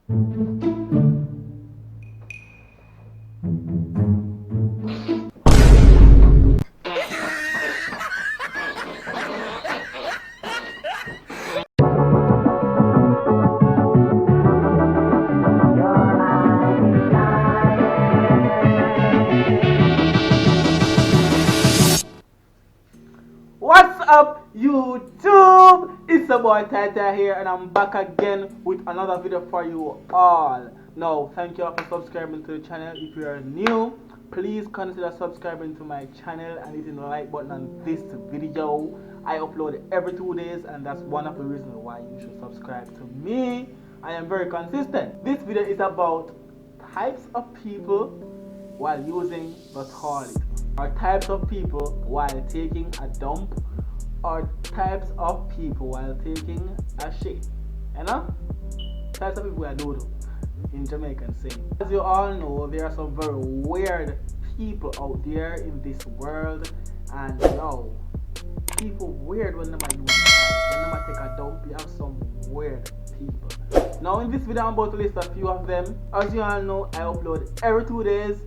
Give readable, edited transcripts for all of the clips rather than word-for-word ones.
What's up, YouTube? It's your boy Tata here, and I'm back again with another video for you all. Now, thank you all for subscribing to the channel. If you are new, please consider subscribing to my channel and hitting the like button on this video. I upload every 2 days, and that's one of the reasons why you should subscribe to me. I am very consistent. This video is about types of people while using the toilet, or types of people while taking a dump, or types of people while taking a shit. You know? Types of people while doodle in Jamaican saying. As you all know, there are some very weird people out there in this world, and people weird when they are using toilet. When they take a dump, you have some weird people. Now in this video I'm about to list a few of them. As you all know, I upload every 2 days,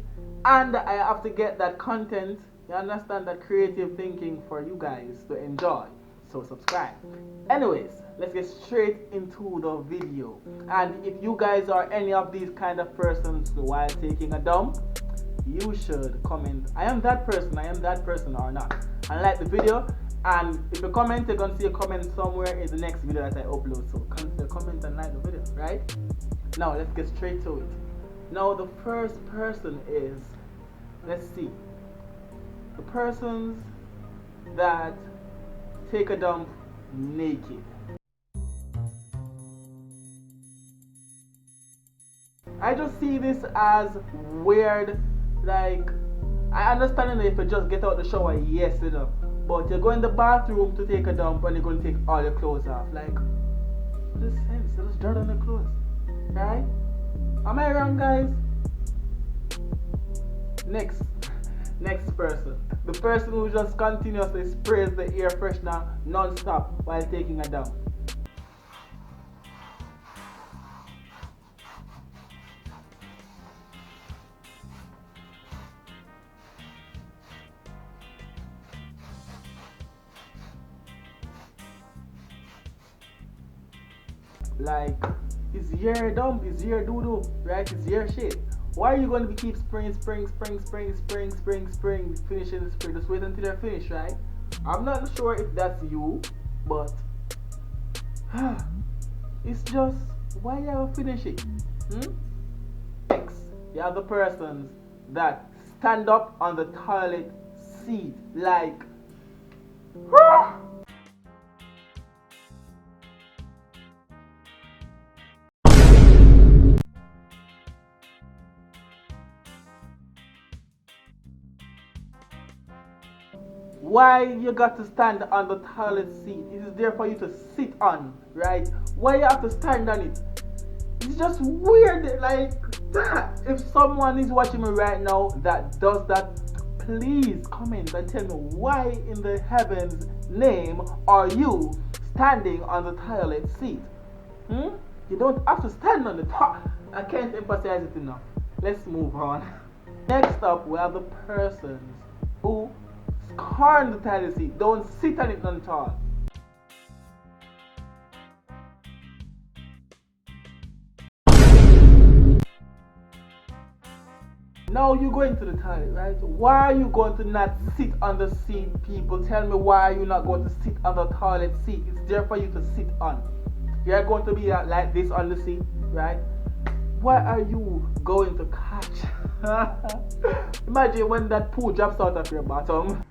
and I have to get that content, you understand, that creative thinking for you guys to enjoy. So subscribe. Anyways, let's get straight into the video. And if you guys are any of these kind of persons while taking a dump, you should comment, I am that person or not, and like the video. And if you comment, you're gonna see a comment somewhere in the next video that I upload. So consider comment and like the video, right? Now let's get straight to it. Now the first person is, let's see, the persons that take a dump naked. I just see this as weird. Like, I understand if you just get out the shower, yes, but you go in the bathroom to take a dump and you're going to take all your clothes off. Like, what is sense? You just dirt on the clothes, right? Am I wrong, guys? Next person. The person who just continuously sprays the air freshener non-stop while taking a dump. Like, it's your dump, it's your doo-doo, right? It's your shit. Why are you going to keep spraying, finishing the spray? Just wait until they're finished, right? I'm not sure if that's you, but it's just, why you finish it? Next, you have the persons that stand up on the toilet seat, like, why you got to stand on the toilet seat? It is there for you to sit on, right? Why you have to stand on it? It's just weird, like that. If someone is watching me right now that does that, please comment and tell me why in the heaven's name are you standing on the toilet seat? You don't have to stand on the top. I can't emphasize it enough. Let's move on. Next up, we have the persons who scorn the toilet seat. Don't sit on it none at all. Now you going to the toilet, right? Why are you going to not sit on the seat, people? Tell me, why are you not going to sit on the toilet seat? It's there for you to sit on. You're going to be like this on the seat, right? Why are you going to catch? Imagine when that poo drops out of your bottom.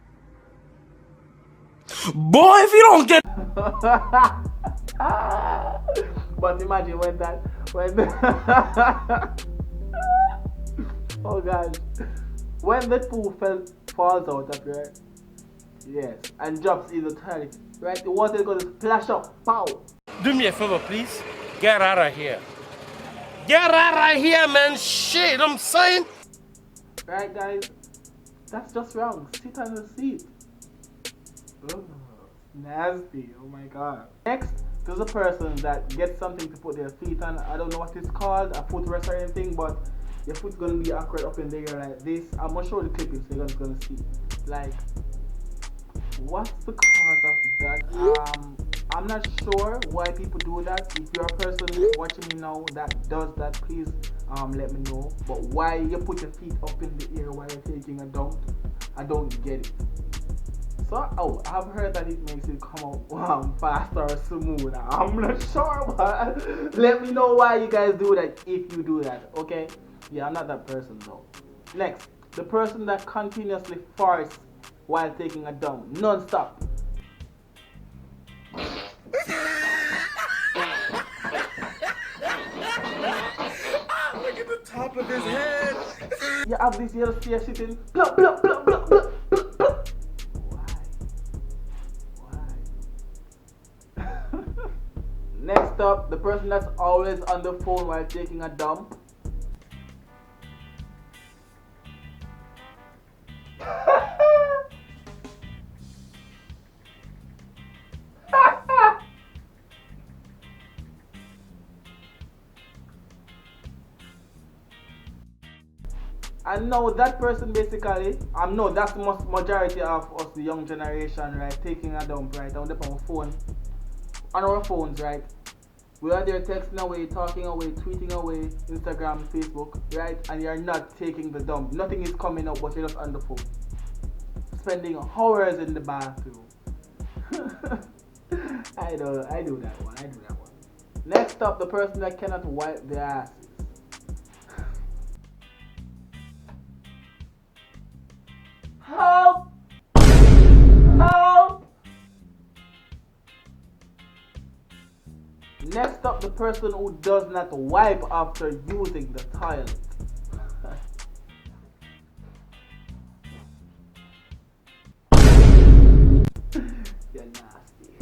Boy, if you don't get But imagine when oh gosh, when the poo falls out of your, yes, and drops in the toilet, right? The water is going to splash up, pow. do me a favor, please. Get out of here. Get out of here, man. Shit, I'm saying. Right, guys? That's just wrong. Sit on the seat. Oh, nasty. Oh my god. Next, there's a person that gets something to put their feet on. I don't know what it's called, a footrest or anything, but your foot's gonna be awkward up in the air like this. I'm gonna show the clipping so you're gonna see. Like, what's the cause of that? I'm not sure why people do that. If you're a person watching me now that does that, please let me know. But why you put your feet up in the air while you're taking a dump, I don't get it. So, oh, I've heard that it makes it come out faster or smoother. I'm not sure, but let me know why you guys do that if you do that, okay? Yeah, I'm not that person though. Next, the person that continuously farts while taking a dump, non-stop. Look at the top of his head. You have this yellow steer sitting, blah, blah, blah, blah, blah, blah, blah. Why? Next up, the person that's always on the phone while taking a dump. And now that person basically, no, that's the most majority of us, the young generation, right? Taking a dump, right? On the phone, on our phones, right? We are there texting away, talking away, tweeting away, Instagram, Facebook, right? And you're not taking the dump. Nothing is coming up, but you're just on the phone. Spending hours in the bathroom. I do that one. Next up, the person that cannot wipe their asses. Help! Help! Next up, the person who does not wipe after using the toilet. You're nasty.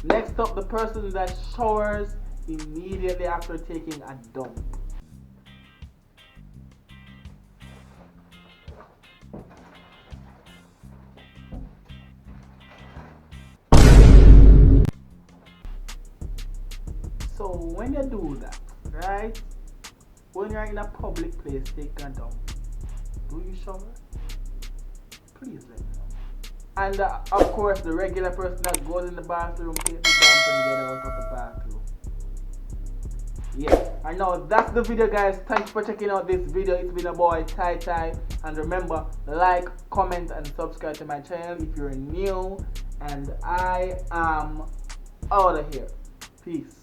Next up, the person that showers immediately after taking a dump. So when you do that, right? When you're in a public place taking a dump, do you shower? Please let me know. And of course, the regular person that goes in the bathroom, take the dump and get out of the bathroom. Yeah, I know that's the video, guys. Thanks for checking out this video. It's been a boy Ty, and remember, like, comment, and subscribe to my channel if you're new. And I am out of here. Peace.